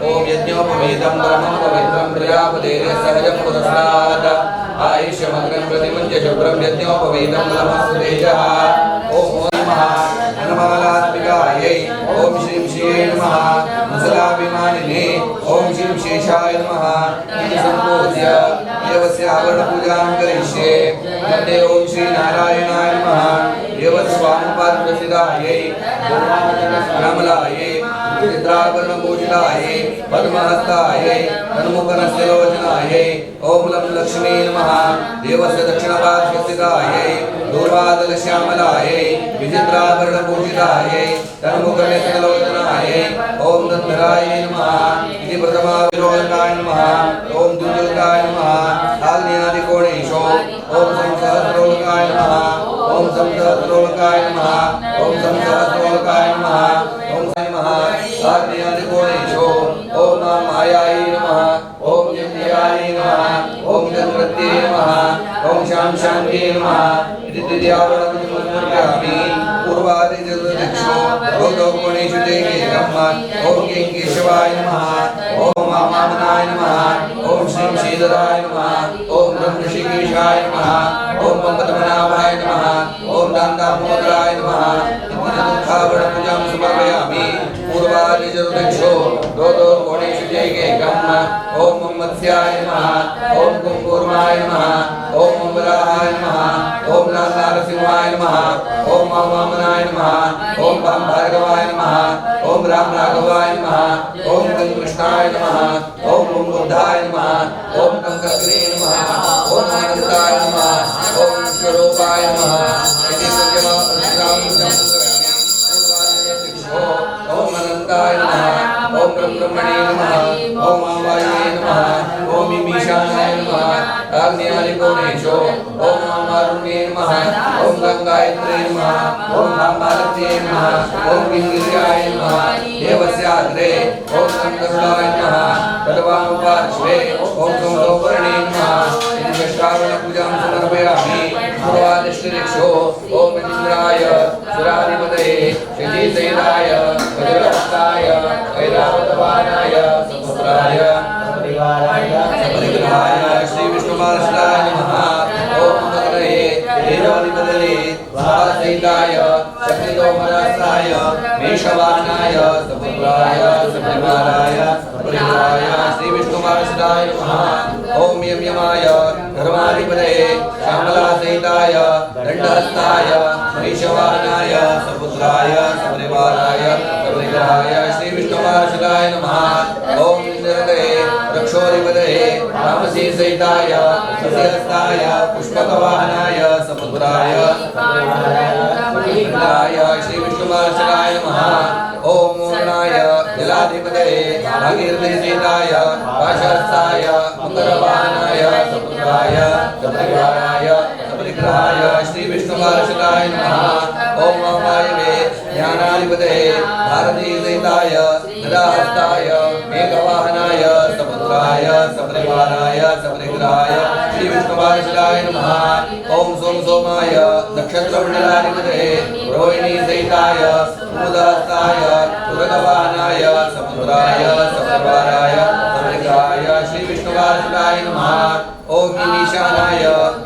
ओम यज्ञोपवीतं ब्रह्मं पवित्रं प्रजापतेः सहजं पुरस्तात् आयुष्यमग्रं प्रतिमुञ्च शुभ्रं यज्ञोपवीतं ब्रह्मस्तु तेजः ओम नमः नमलात्मिकायै ओम श्रीं श्रीये नमः मुसलाभिमानिने ओम श्रीं शेषाय नमः इति सम्पूज्य देवस्य आवरणपूजां करिष्ये मध्ये ओम श्री नारायणाय नमः देवस्वामपादप्रसिदायै ब्रह्मलायै चित्राभरणपूजितायै पद्महस्तायै तन्मुखनस्यलोचनायै ओम लं लक्ष्मी नमः देवस्य दक्षिणपार्श्वस्थितायै दूर्वादलश्यामलायै विचित्राभरणपूजितायै तन्मुखनस्यलोचनायै ओम दत्तरायै नमः इति प्रथमाविरोधकाय नमः ओम दुर्जलकाय नमः आग्नेयादिकोणेषु ओम संसहस्रोलकाय नमः ओम संसहस्रोलकाय नमः ओम संसहस्रोलकाय नमः ओम नमः आग्नेयादिकोणेषु ओम मायायै नमः ओम यज्ञायै नमः ओम गणपतये नमः ओम शांत्यै नमः इति तृतीयावरणमन्त्रयामि पूर्वादिचतुर्दिक्षु गोलोकोणेषु जयेकम् ओम केशवाय नमः ओम वामनाय नमः ओम श्रीं श्रीधराय नमः ओम ब्रह्मऋषिकेशाय नमः ओम पद्मनाभाय नमः ओम दामोदराय नमः दुःखावरणपूजां समर्पयामि पूर्वादिचतुर्दिक्षु गोलोकोणेषु जयेकम् ओम मत्स्याय नमः ओम कुम्भूर्माय नमः ओम वराहाय नमः ओम नारसिंहाय नमः ओम वामनाय नमः ओम भार्गवाय नमः ओम राघवाय नमः ओम कृष्णाय नमः ओम बुद्धाय नमः ओम कंकग्रे नमः ओम अनंताय नमः ओम स्वरूपाय नमः इति ब्रह्मणे नमः ओम वायुवे नमः ओम ईशानाय नमः आग्नेयादिकोणेषु ओम वारुणे नमः ओम गंगायत्रे नमः ओम महाभारते नमः ओम गिरिजाय नमः देवस्याग्रे ओम गंधर्वाय नमः तद्वाम पार्श्वे ओम सोमवर्णे नमः श्रावण पूजां समर्पयामि पूर्वादिष्टिरिक्षो ओम इंद्राय सुराधिपतये शचीसैलाय वज्रहस्ताय ऐरावतवाहनाय समुद्राय सपरिग्रहाय श्री विष्णुपार्षदाय नमः ओम मकरये तेजाधिपतये स्वासैलाय शक्तितोमरास्ताय मेषवाहनाय समुद्राय सपरिवाराय सपरिग्रहाय श्री विष्णुपार्षदाय नमः ओम यम्यमाय धर्माधिपतये श्यामलासहिताय दंडहस्ताय महिषवाहनाय सपुत्राय सपरिवाराय सपरिग्रहाय श्री विष्णुपार्षदाय नमः ओम निरतये रक्षोधिपतये रामसीसहिताय सस्यहस्ताय पुष्पकवाहनाय सपुत्राय सपरिग्रहाय श्री विष्णुपार्षदाय नमः ओम मूर्णाय जलाधिपतये भागीरथीसहिताय पाशहस्ताय मंगलवाहनाय सपुत्राय सपरिवाराय सपरिग्रहाय श्री विष्णुपार्षदाय नमः ओम वायवे ज्ञानाधिपतये भारतीसहिताय गदाहस्ताय मेघवाहनाय सपुत्राय सपरिवाराय सपरिग्रहाय श्री विष्णुपार्षदाय नमः ओम सोम सोमाय नक्षत्रमंडलाधिपतये रोहिणीसहिताय कुमुदहस्ताय तुरगवाहनाय सपुत्राय सपरिवाराय सपरिग्रहाय श्री विष्णुपार्षदाय नमः ओम ईशानाय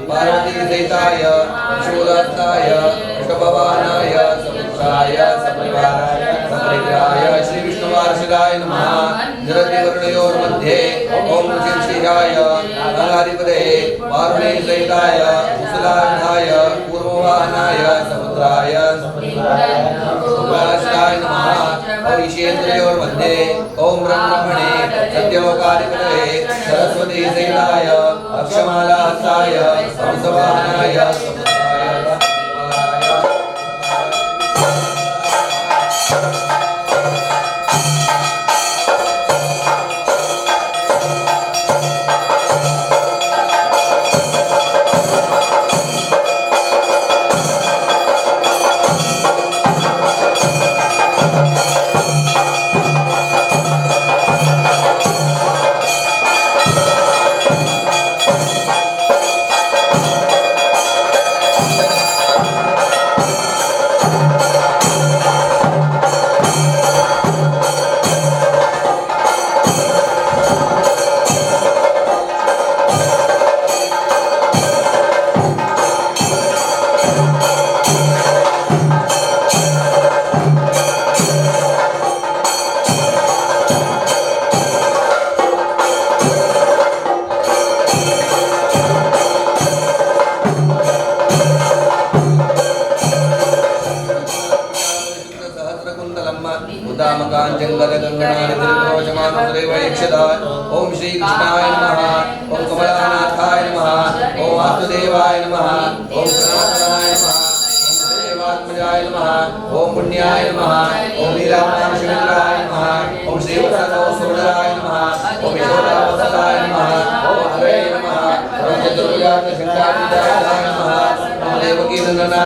पार्वतीसहिताय शूलहस्ताय वृषभवाहनाय सपुत्राय सपरिवाराय सपरिग्रहाय श्री विष्णुपार्षदाय नमः जरतिवर्णयोर्मध्ये ओम शिरशिराय गंगाधिपतये वारुणीसहिताय कुशलार्धाय पूर्ववाहनाय समुद्राय सपरिवाराय नमः और ईशेन्द्रयोर्मध्ये ओम ब्रह्मणे सत्यलोकाधिपतये सरस्वतीसहिताय अक्षमालाहस्ताय हंसवाहनाय ओम श्री कृष्णाय नमः ओम कमलानाथाय नमः ओम वासुदेवाय नमः ओम सनातनाय नमः ओम देवात्मजाय नमः ओम पुण्याय नमः ओम लीलानाथाय नमः ओम श्री वसुदेवाय नमः ओम यशोदावसदाय नमः ओम हरे नमः ओम चतुर्भुजाय नमः ओम देवकी नंदनाय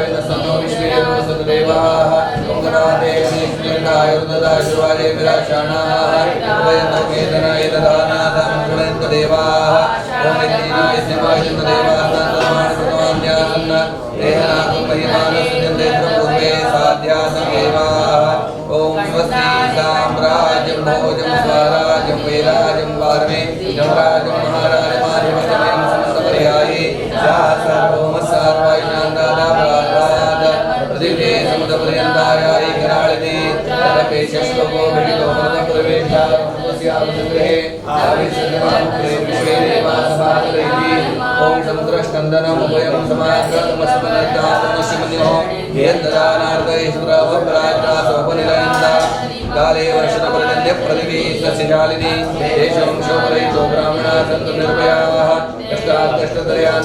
देवाय तस्मो विश्वे सतदेवाः ओम गणाते गणेशाय रुद्राय शिवाय विराशानाय उभयतकेतनाय ददानाथं गणेश देवाः ओम नित्याय शिवाय देवाः तन्मान् भगवान्यासन्न देहनाथं महिमानस्यन्ते पूर्वे साध्यासं देवाः ओम स्वस्ति साम्राज्यं भोजं स्वराज्यं वैराज्यं वार्मे यमराजं महाराजं माधिपत्यं समस्तपर्याये सार्वभौम सर्वैनान्दादा प्रादाद प्रतिभे समुद्रपर्यन्ताय कराळिने तदपेशश्लोको विदितो प्रवेशा तस्यावसुगृहे आविसर्जमामुग्रे विश्वे देवासभातरेति ओम समुद्रस्कन्दनम् उभयं समाग्रतमस्मन्नदानमस्मन्यो यद्ददानार्दयेश्वरवप्राज्ञासोपनिलयन्ता काले वर्षणपर्जन्य प्रतिभे सस्यशालिनी देशं शोभरयितो ब्राह्मणा सन्तु निर्भयाः कष्टात्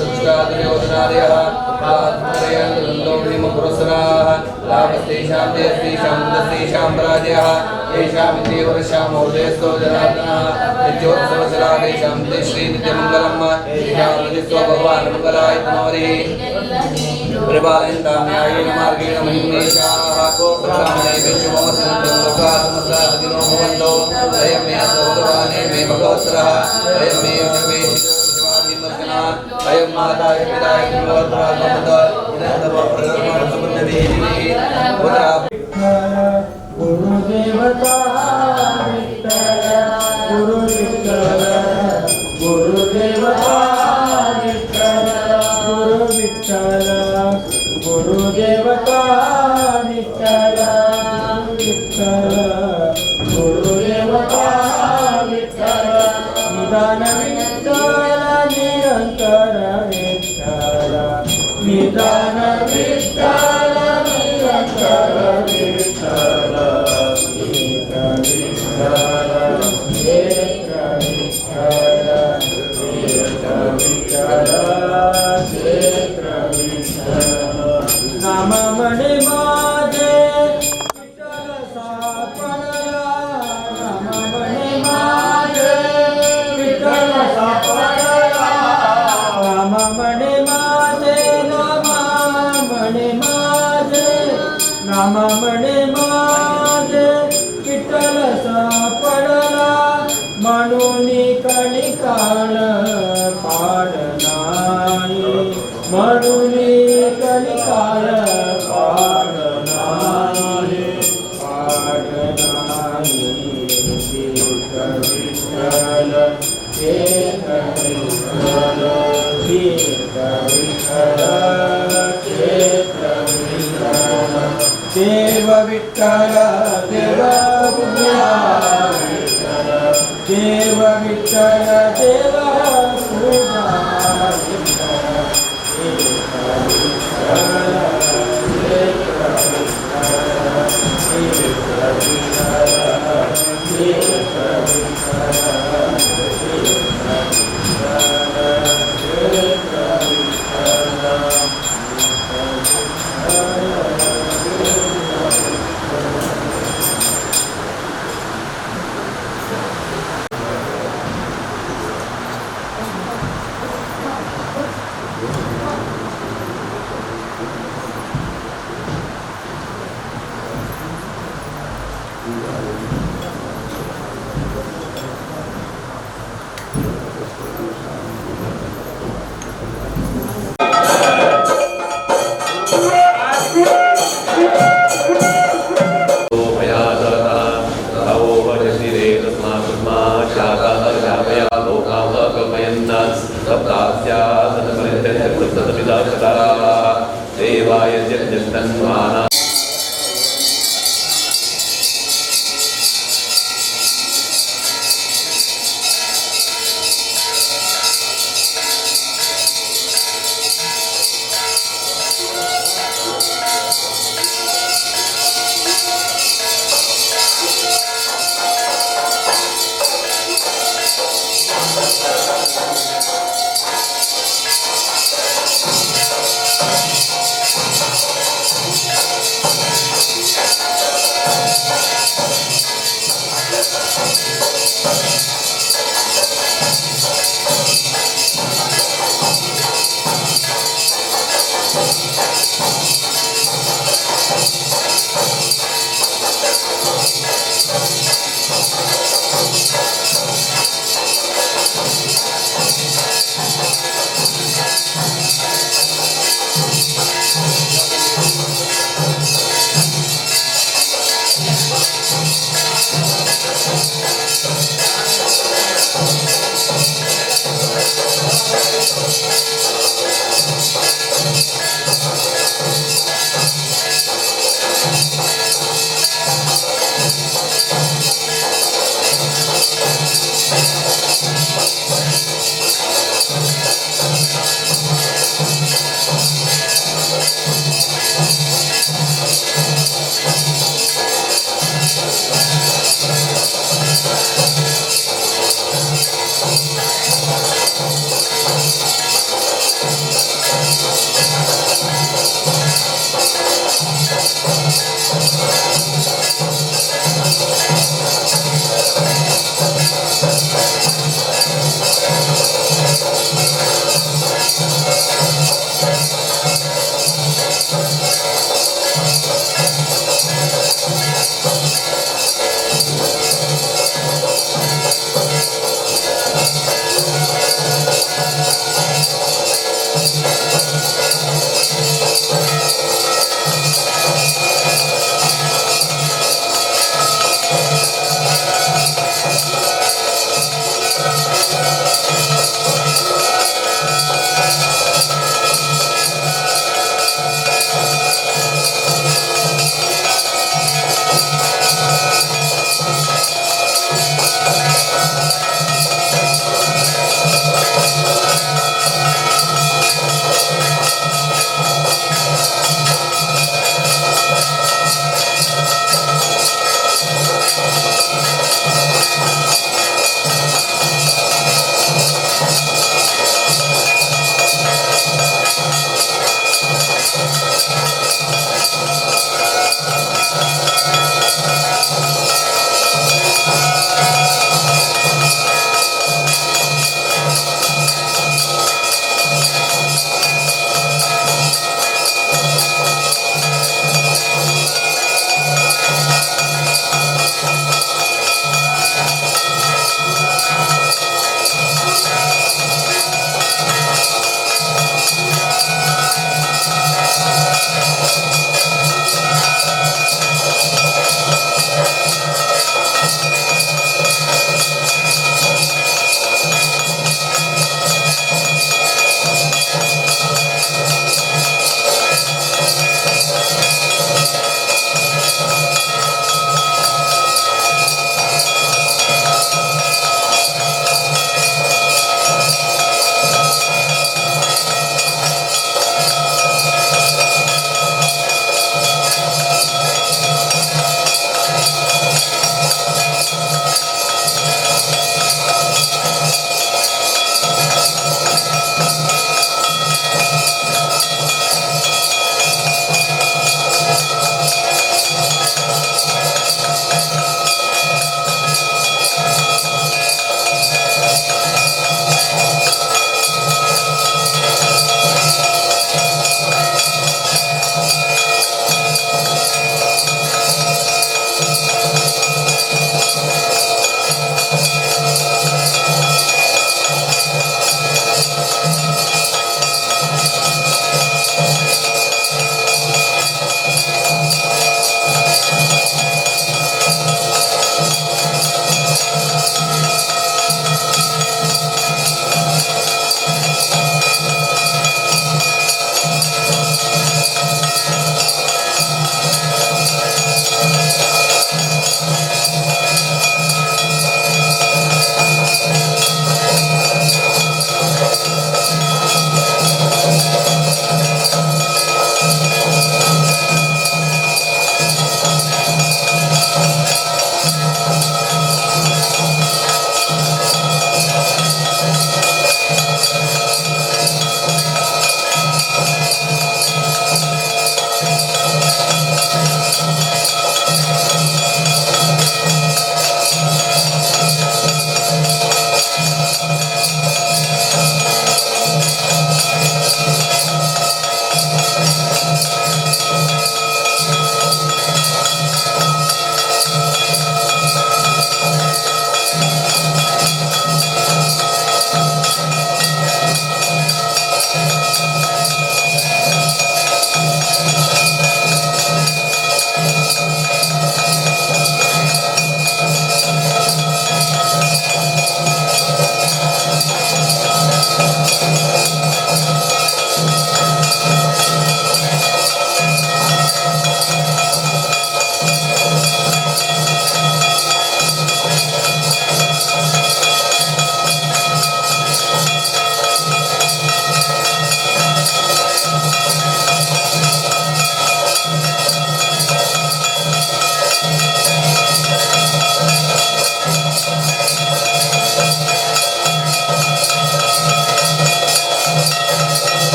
दुष्टादयोधनादयः पात्रयान् दन्दो भीमपुरस्सराः लाभस्तेषां देस्तेषां दस्तेषां पराजयः येषामिति वर्षामोदयस्तो जनार्दनः नित्योत्सवसरादेशां ते श्रीनित्यमङ्गलम् येषामृतिस्व भगवान् मङ्गलाय तनोरिः परिपालयन्तां न्यायेन मार्गेण महिम्नेशाः ब्राह्मणे विश्वमोऽस्मिन् लोकाः समस्ताः सुखिनो भवन्तु अयं मे भगवाने मे भगवत्सरः अयं मे विश्वेश्वरः अयं माताय पिताय गुरुवत्प्रात्मत इदन्तव प्रगर्भणसुबन्धवीः गुरुदेवता विठ्ठल गुरु विठ्ठल गुरुदेवता विठ्ठल गुरु विठ्ठल गुरुदेवता विठ्ठल विठ्ठल गुरुदेवता विठ्ठल निदान विठ्ठल निरंतर विठ्ठल निदान विठ्ठल निरंतर विठ्ठल एक विठ्ठल एक विठ्ठल एक विठ्ठल एक विठ्ठल नाम म्हणे माझे विठ्ठल सापडला नाम म्हणे माझे विठ्ठल सापडला नाम म्हणे माझे नाम म्हणे माझे नाम म्हणे माझे विठ्ठल सापडला म्हणून कणिकाळ पाडनाई म्हणून कणिकाळ पाडनाई पाडनाई एक विठ्ठल एक विठ्ठल एक विठ्ठल एक विठ्ठल देव विठ्ठल देव पूजा विठ्ठल देव विठ्ठल देव पूजा विठ्ठल एक विठ्ठल एक विठ्ठल एक देवाय जगन्माना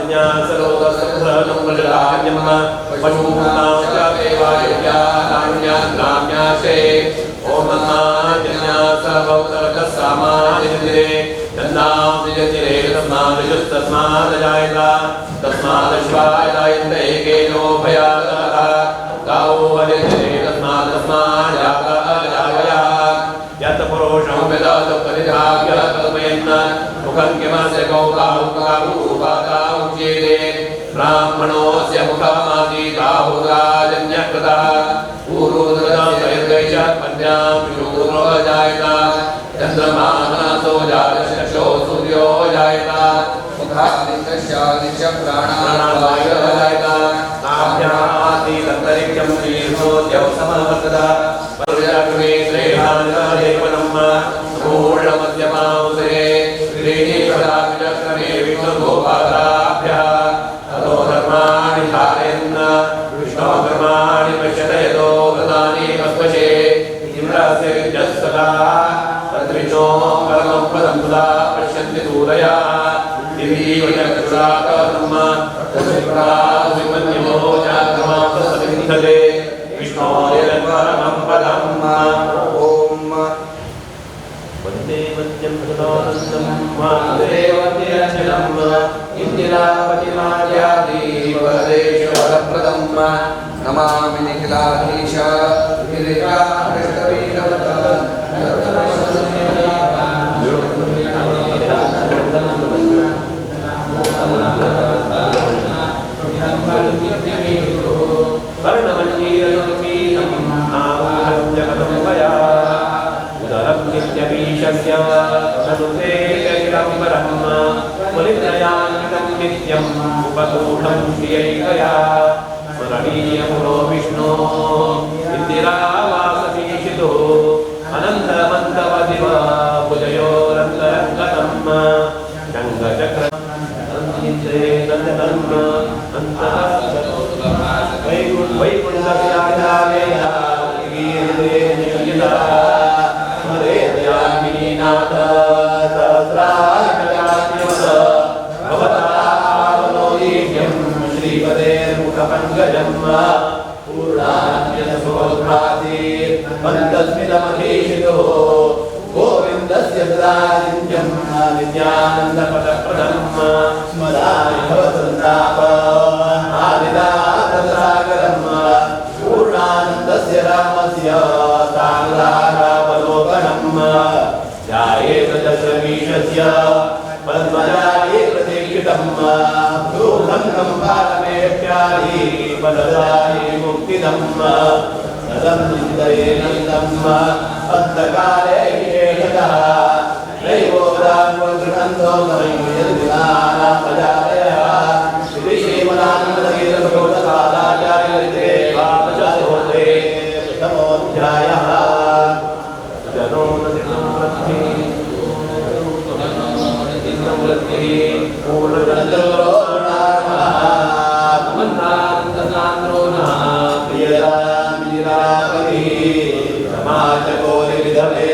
सरोदसंसरणं वज्राण्यं पशूनां च देवायुज्ञानान्यान्नाम्याशे ॐ नमाजन्यासभवतरकस्सामानिन्दे तन्नां निजतिरे तस्मादजायत तस्मादश्वायतायन्ते केनो भयातः गावो वजतिरे तस्मादजागया यत् पुरुषं वेदात् परिधाव्य कल्पयन् मुखं किमस्य गौकारुपाता उच्यते ब्राह्मणोऽस्य मुखमासीदाहुराजन्यः कृतः पूर्वोदरदयर्गैष पद्यां शूरो जायत चन्द्रमानसो जातशो सूर्यो जायत मुखादित्यस्यादित्य प्राणावायुः जायत नाभ्यामासीदन्तरिक्षं शीर्षोऽद्यवसमवर्तत पर्याग्रे श्रेहादेवनम् पूर्णमध्यमांसे श्रीनिपदाभिचक्रमे विष्णुगोपादाभ्यः ततो धर्माणि धारयन् विष्णोकर्माणि पश्यत यतो व्रतानि पस्पशे इन्द्रस्य विद्यस्तदा तद्विष्णो परमं पदं तुला पश्यन्ति दूरया दिवीवचक्षुराकर्म तस्मिन्मन्यमो जातमासविन्दते विष्णोर्यन्परमं पदम् ओम वन्दे वन्द्यं सदानन्दं वासुदेवं इंदिरापतिमाद्यादिवरदेशवरप्रदं नमामि निखिलाधीश नित्यमीशस्य तनुते कैलम्बरम् मुनित्रयान्वितं नित्यम् उपतूढं श्रियैकया स्मरणीयमुरो विष्णो इन्दिरावासतीशितो अनन्तमन्तवदिव भुजयोरन्तरङ्गतम् शङ्खचक्रम् नन्दनम् वैकुण्ठविराजालया नाथ सहस्राधिपत्यान्यवद भवतावलोकीयं श्रीपदेर्मुखपङ्कजं पूर्णान्यसुभद्रासि पन्तस्मितमधीशितो गोविन्दस्य सदानित्यं नित्यानन्दपदप्रदं स्मराय भवसन्ताप आदिदातसागरं पूर्णानन्दस्य रामस्य साङ्गारावलोकनम् ध्यायेत दशमीशस्य पद्मजाये प्रतीक्षितं भ्रूनं पारमेत्यादि पददाये मुक्तिदं सदं चिन्तयेनन्दम् अन्तकाले विशेषतः दैवोदान्वगृहन्तो यद्विनानामजालयः श्रीश्रीमदानन्दतीर्थभगवत्पादाचार्यरिते वापचोते प्रथमोऽध्यायः जनो पूर्णचन्द्रो नामन्नान्दसान्द्रो प्रियदामिरापतिः समाजकोरिविधवे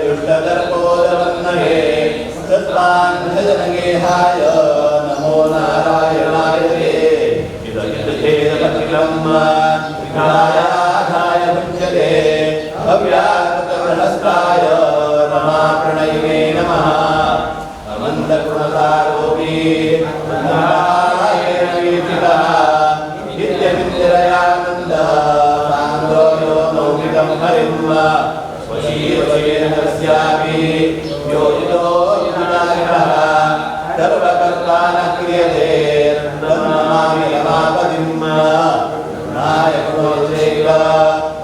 दुष्टदर्पोदवन्नये सत्त्वान्धजनगेहाय नमो नारायणाय ते इदचित्तेदपतिलं विघायाधाय भुञ्जते अव्याकृतप्रहस्ताय रमाप्रणयिने नमः अमन्दगुणसारोऽपि नारायणवीथितः नित्यमिन्द्रयानन्दः सान्द्रोयो मौलिकं हरिं वशीवशेन कस्यापि योजितो विनायकः सर्वकर्ता न क्रियते नमामि रमापतिं नायको चैव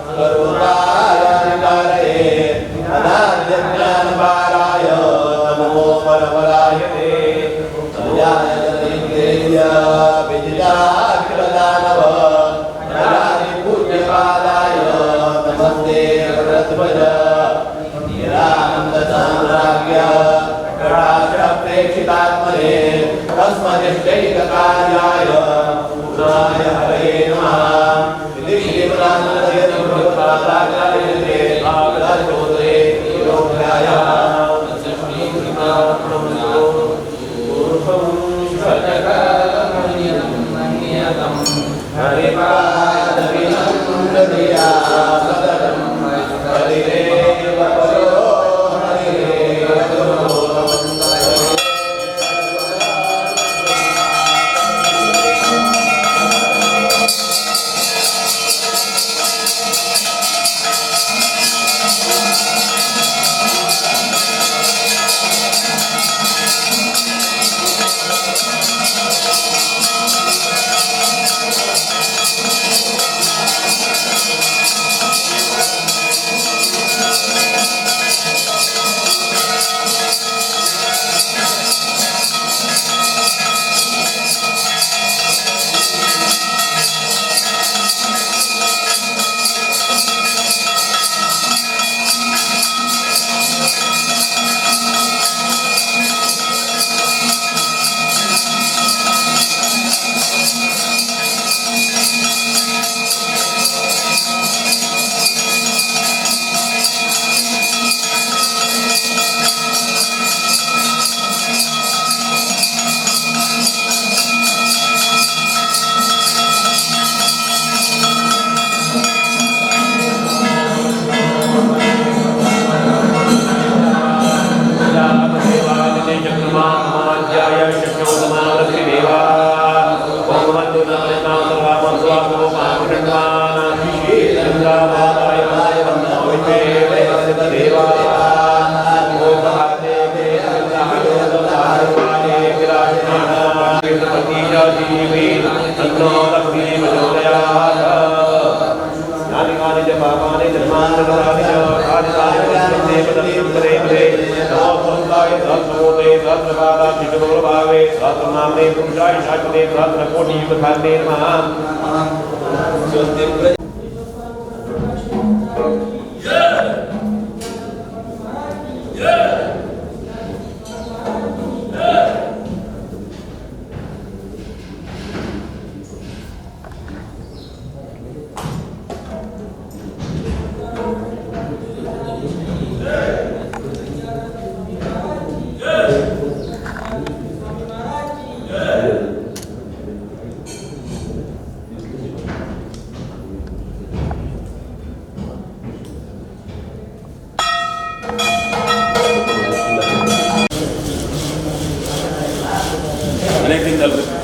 स्वरूपाय अनाद्यज्ञानपाराय नमो परपराय ते संज्ञानजनेन्द्रिय विजिताखिलदानव नरादिपूज्यपादाय नमस्ते वरध्वज निरानन्दसाम्राज्ञ अनेक दिन चल रहे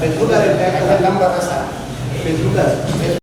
फेसबुक आहे, नंबर असा फेसबुक आहे.